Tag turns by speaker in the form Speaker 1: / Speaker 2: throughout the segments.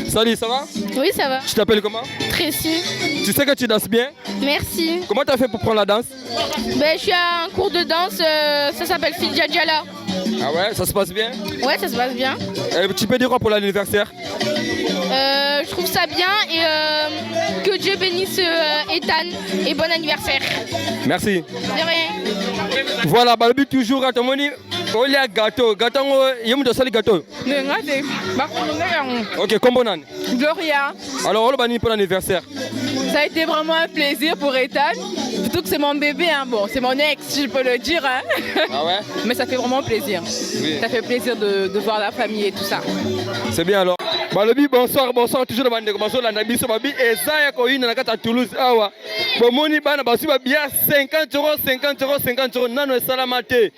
Speaker 1: Salut, ça va?
Speaker 2: Oui, ça va.
Speaker 1: Tu t'appelles comment?
Speaker 2: Tracy.
Speaker 1: Tu sais que tu danses bien?
Speaker 2: Merci.
Speaker 1: Comment tu as fait pour prendre la danse?
Speaker 2: Ben, je suis à un cours de danse, ça s'appelle Fidjadjala.
Speaker 1: Ah ouais, ça se passe bien?
Speaker 2: Ouais, ça se passe bien.
Speaker 1: Tu peux dire quoi pour l'anniversaire?
Speaker 2: Je trouve ça bien et que Dieu bénisse Ethan et bon anniversaire.
Speaker 1: Merci.
Speaker 2: De rien.
Speaker 1: Voilà, bah, le but toujours à ton moni. Il y a gâteau. Gâteau, il y a un gâteau. Ok, comment on?
Speaker 3: Gloria.
Speaker 1: Alors, on va pour l'anniversaire.
Speaker 3: Ça a été vraiment un plaisir pour Ethan. Surtout que c'est mon bébé, hein. Bon, c'est mon ex, si je peux le dire. Hein.
Speaker 1: Ah ouais?
Speaker 3: Mais ça fait vraiment plaisir.
Speaker 1: Oui.
Speaker 3: Ça fait plaisir de voir la famille et tout ça.
Speaker 1: C'est bien alors. Balobi, bonsoir, bonsoir, toujours le bande commençons la nabi sobabi et ça ya ko ina nakata Toulouse awa. Bon moni bana basu ba bien 50 euros, 50 euros, 50 euros nano salamate.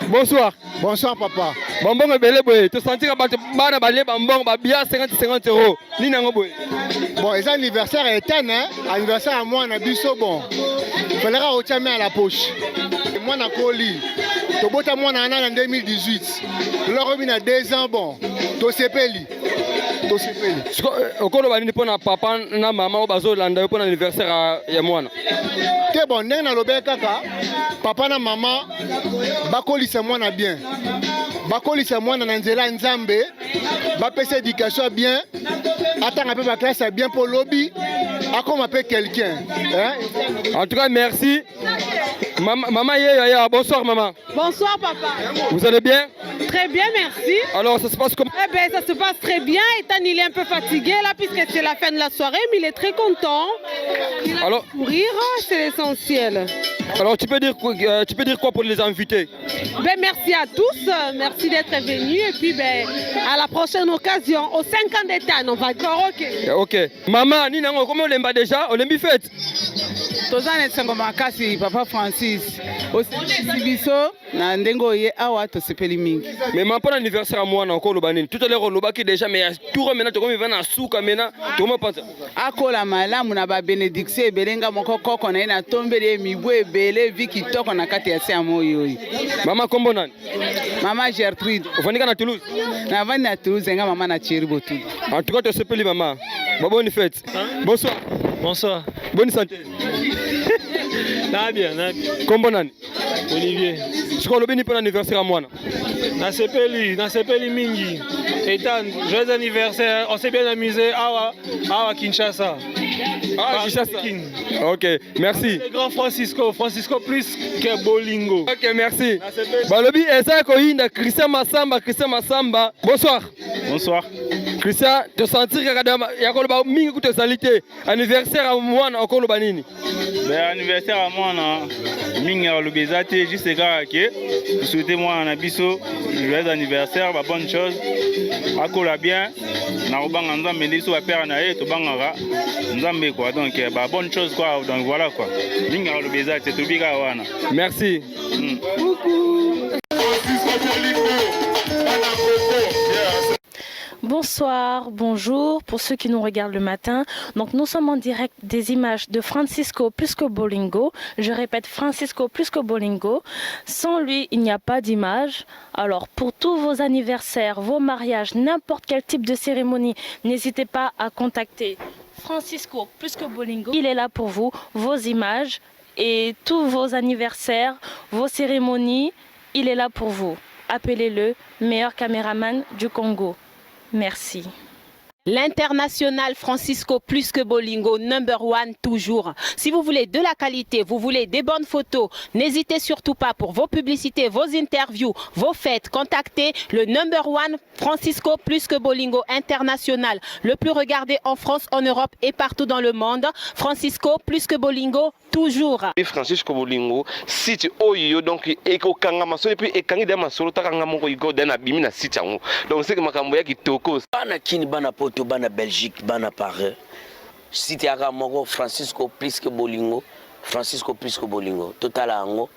Speaker 1: Bonsoir.
Speaker 4: Bonsoir papa.
Speaker 1: Bonbon ebele boy, tu sentir ba bana balé bonbon ba bien 50 euros. Ni nango boy.
Speaker 4: Bon, et ça anniversaire est hein? Anniversaire à moi na biso bon. Fallait retirer main à la poche. Moi na koli. To bota moi na en 2018. Le remis à 2 ans bon. To sepeli.
Speaker 1: Okolo bani pour papa na maman bazo landa pour l'anniversaire ya mwana.
Speaker 4: Te bon ndenge na lobe kaka papa na maman bakolisa mwana bien. Bakolisa mwana na nzela nzambe. Bapesa éducation bien. Attends un peu ma classe bien pour lobby. À comme appeler quelqu'un. Hein?
Speaker 1: En tout cas, merci. Maman, bonsoir maman.
Speaker 5: Bonsoir papa.
Speaker 1: Vous allez bien?
Speaker 5: Très bien, merci.
Speaker 1: Alors ça se passe comment?
Speaker 5: Eh bien, ça se passe très bien. Ethan, il est un peu fatigué là puisque c'est la fin de la soirée, mais il est très content.
Speaker 1: Alors,
Speaker 5: courir, c'est l'essentiel.
Speaker 1: Alors tu peux dire quoi pour les invités?
Speaker 5: Ben, merci à tous, merci d'être venus et puis ben, à la prochaine occasion, aux 5 ans d'Ethan, on va karaoké.
Speaker 1: Ok. Maman, Nina, comment on l'aime déjà? On l'aime fête?
Speaker 6: Tozana esengo makasi papa Francis osisi biso na ndengo ye awa tosepeli mingi.
Speaker 1: Mais maman pour l'anniversaire à moi na ko lobanini. Tout à l'heure on lobaki déjà mais tout maintenant to comme il va na souka maintenant. Comment pense?
Speaker 6: Akola malamu na ba bénédiction ebelenga moko koko na ina tombeli mibu ebele vi kitoko na kati ya sia moyo.
Speaker 1: Maman kombo nani?
Speaker 6: Maman Gertrude.
Speaker 1: Ofanika na Toulouse?
Speaker 6: Na vani na Toulouse nga maman na Chiribo tout.
Speaker 1: En tout cas tu sepeli maman. Bonne fête. Bonsoir.
Speaker 7: Bonsoir.
Speaker 1: Bonne santé.
Speaker 7: Na bien, na bien.
Speaker 1: Kombo nani?
Speaker 7: Olivier.
Speaker 1: Je crois que pour l'anniversaire à moi.
Speaker 7: Na sepeli mingi. Ethan, joyeux anniversaire. On s'est bien amusé à Kinshasa.
Speaker 1: Ah, Kinshasa. Ok, merci.
Speaker 7: Le grand Francisco plus que Bolingo.
Speaker 1: Ok, merci. Balobi eza ko inda Christian Massamba. Bonsoir.
Speaker 7: Bonsoir.
Speaker 1: Christian, te sentir que ya ko ba mingi ku te salite. Anniversaire à moi na ko ba nini?
Speaker 7: Ben anniversaire à moi na mingi ya lobezate juste ka ke souhaiter moi na biso joyeux anniversaire, ba bonne chose. Akola bien. Na obanga nzambe ndiso ba père na ye to bangaka nzambe quoi donc ba bonne chose quoi donc voilà quoi. Mingi ya lobezate to biga wana.
Speaker 1: Merci.
Speaker 8: Bonsoir, bonjour pour ceux qui nous regardent le matin. Donc nous sommes en direct des images de Francisco plus que Bolingo. Je répète, Francisco plus que Bolingo. Sans lui, il n'y a pas d'image. Alors pour tous vos anniversaires, vos mariages, n'importe quel type de cérémonie, n'hésitez pas à contacter Francisco plus que Bolingo. Il est là pour vous, vos images et tous vos anniversaires, vos cérémonies. Il est là pour vous. Appelez-le meilleur caméraman du Congo. Merci.
Speaker 9: L'international Francisco plus que Bolingo, #1 toujours. Si vous voulez de la qualité, vous voulez des bonnes photos, n'hésitez surtout pas pour vos publicités, vos interviews, vos fêtes. Contactez le #1 Francisco plus que Bolingo international. Le plus regardé en France, en Europe et partout dans le monde. Francisco plus que Bolingo, toujours.
Speaker 10: Francisco Bolingo, site oyo donc eko kanga masolo puis ekangi de masolo takanga moko igo dana bimi na site yango. Donc c'est que makambo ya kitoko.
Speaker 11: Bana kini bana poto bana Belgique bana Paris. Site ya moko Francisco plus que Bolingo, Francisco plus que Bolingo. Total ango.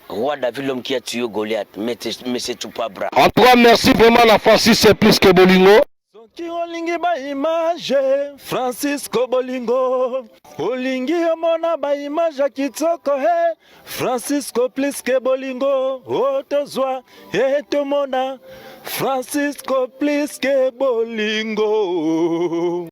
Speaker 11: Roi David l'homme qui a tué Goliath, mais c'est tout pas bras.
Speaker 10: En tout cas, merci vraiment la Francis plus que Bolingo.
Speaker 12: soki olingi baimage Francisco Bolingo, olingi omona baimage ya kitoko he Francisco plus que Bolingo, otozwa etomona Francisco plus que Bolingo.